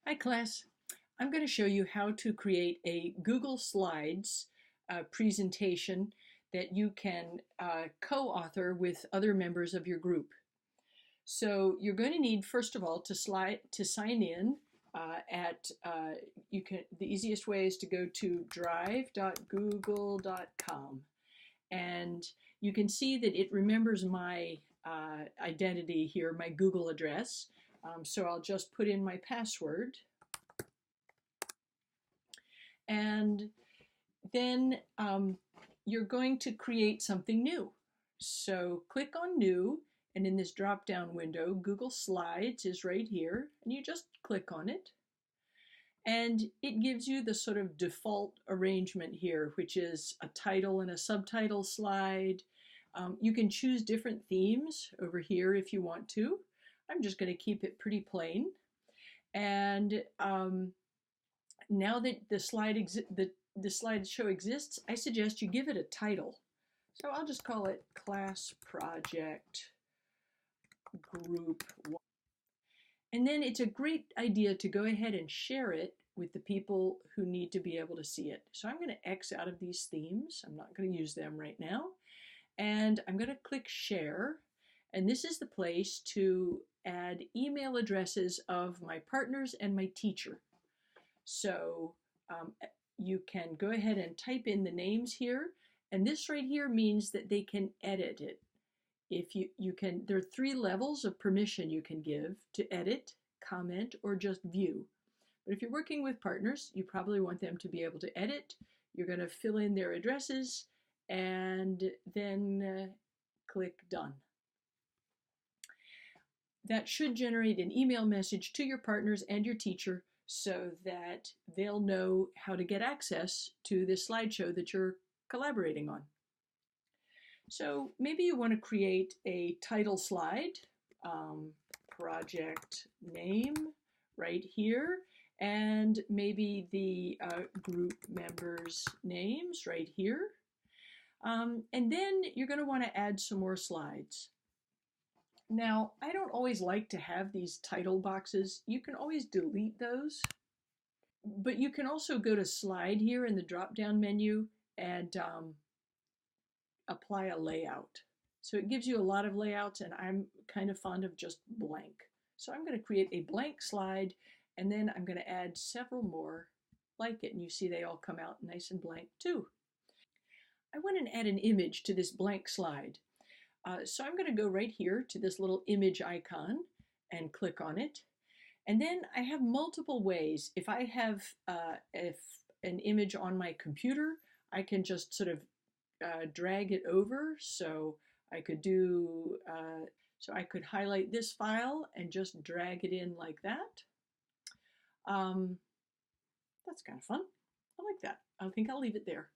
Hi class, I'm going to show you how to create a Google Slides presentation that you can co-author with other members of your group. So you're going to need, first of all, to sign in the easiest way is to go to drive.google.com, and you can see that it remembers my identity here, my Google address. So I'll just put in my password, and then you're going to create something new. So click on New, and in this drop-down window, Google Slides is right here, and you just click on it. And it gives you the sort of default arrangement here, which is a title and a subtitle slide. You can choose different themes over here if you want to. I'm just going to keep it pretty plain. And now that the slideshow exists, I suggest you give it a title. So I'll just call it Class Project Group 1. And then it's a great idea to go ahead and share it with the people who need to be able to see it. So I'm going to X out of these themes. I'm not going to use them right now. And I'm going to click Share. And this is the place to add email addresses of my partners and my teacher. So you can go ahead and type in the names here. And this right here means that they can edit it. If you can, there are 3 levels of permission you can give to edit, comment, or just view. But if you're working with partners, you probably want them to be able to edit. You're going to fill in their addresses and then click Done. That should generate an email message to your partners and your teacher so that they'll know how to get access to this slideshow that you're collaborating on. So maybe you want to create a title slide, project name right here, and maybe the group members' names right here. And then you're going to want to add some more slides. Now, I don't always like to have these title boxes. You can always delete those, but you can also go to Slide here in the drop-down menu and apply a layout. So it gives you a lot of layouts, and I'm kind of fond of just blank. So I'm going to create a blank slide, and then I'm going to add several more like it, and you see they all come out nice and blank too. I want to add an image to this blank slide. So I'm going to go right here to this little image icon and click on it. And then I have multiple ways. If I have an image on my computer, I can just sort of drag it over. So I could I could highlight this file and just drag it in like that. That's kind of fun. I like that. I think I'll leave it there.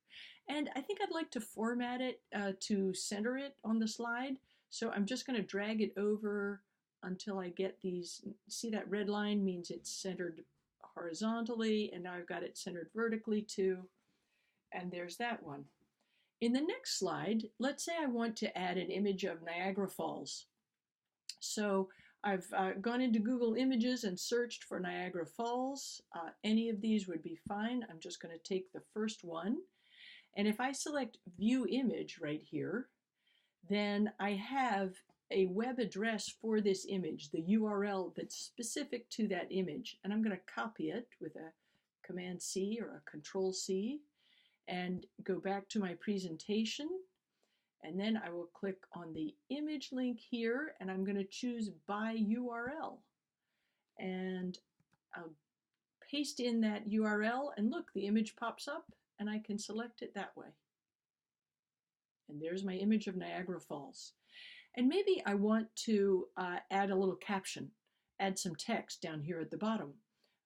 And I think I'd like to format it to center it on the slide. So I'm just going to drag it over until I get these. See, that red line means it's centered horizontally, and now I've got it centered vertically too. And there's that one. In the next slide, let's say I want to add an image of Niagara Falls. So I've gone into Google Images and searched for Niagara Falls. Any of these would be fine. I'm just going to take the first one. And if I select View Image right here, then I have a web address for this image, the URL that's specific to that image. And I'm going to copy it with a Command C or a Control C and go back to my presentation. And then I will click on the image link here, and I'm going to choose By URL. And I'll paste in that URL, and look, the image pops up, and I can select it that way. And there's my image of Niagara Falls. And maybe I want to add a little caption, add some text down here at the bottom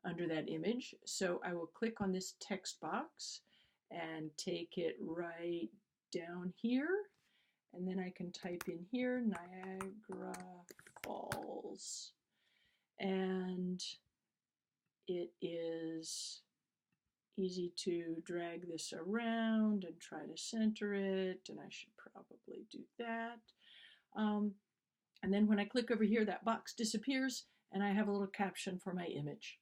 under that image. So I will click on this text box and take it right down here. And then I can type in here, Niagara Falls. And it is easy to drag this around and try to center it, and I should probably do that. And then when I click over here, that box disappears, and I have a little caption for my image.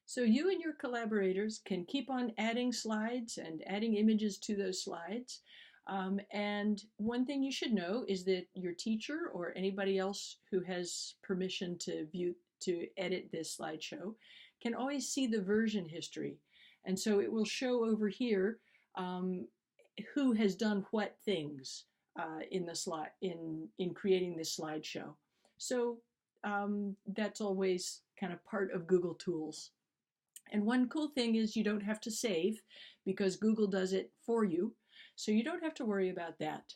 So you and your collaborators can keep on adding slides and adding images to those slides. And one thing you should know is that your teacher or anybody else who has permission to edit this slideshow can always see the version history. And so it will show over here who has done what things in the slide in creating this slideshow. So that's always kind of part of Google Tools. And one cool thing is you don't have to save because Google does it for you. So you don't have to worry about that.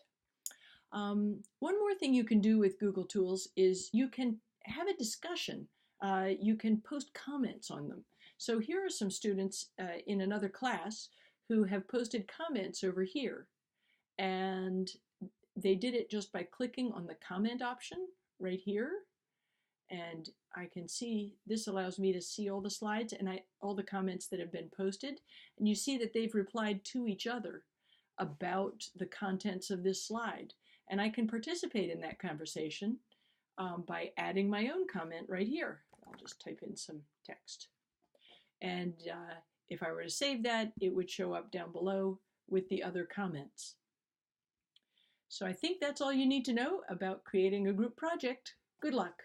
One more thing you can do with Google Tools is you can have a discussion. You can post comments on them. So here are some students in another class who have posted comments over here. And they did it just by clicking on the comment option right here. And I can see, this allows me to see all the slides and all the comments that have been posted. And you see that they've replied to each other about the contents of this slide. And I can participate in that conversation by adding my own comment right here. I'll just type in some text. And if I were to save that, it would show up down below with the other comments. So I think that's all you need to know about creating a group project. Good luck.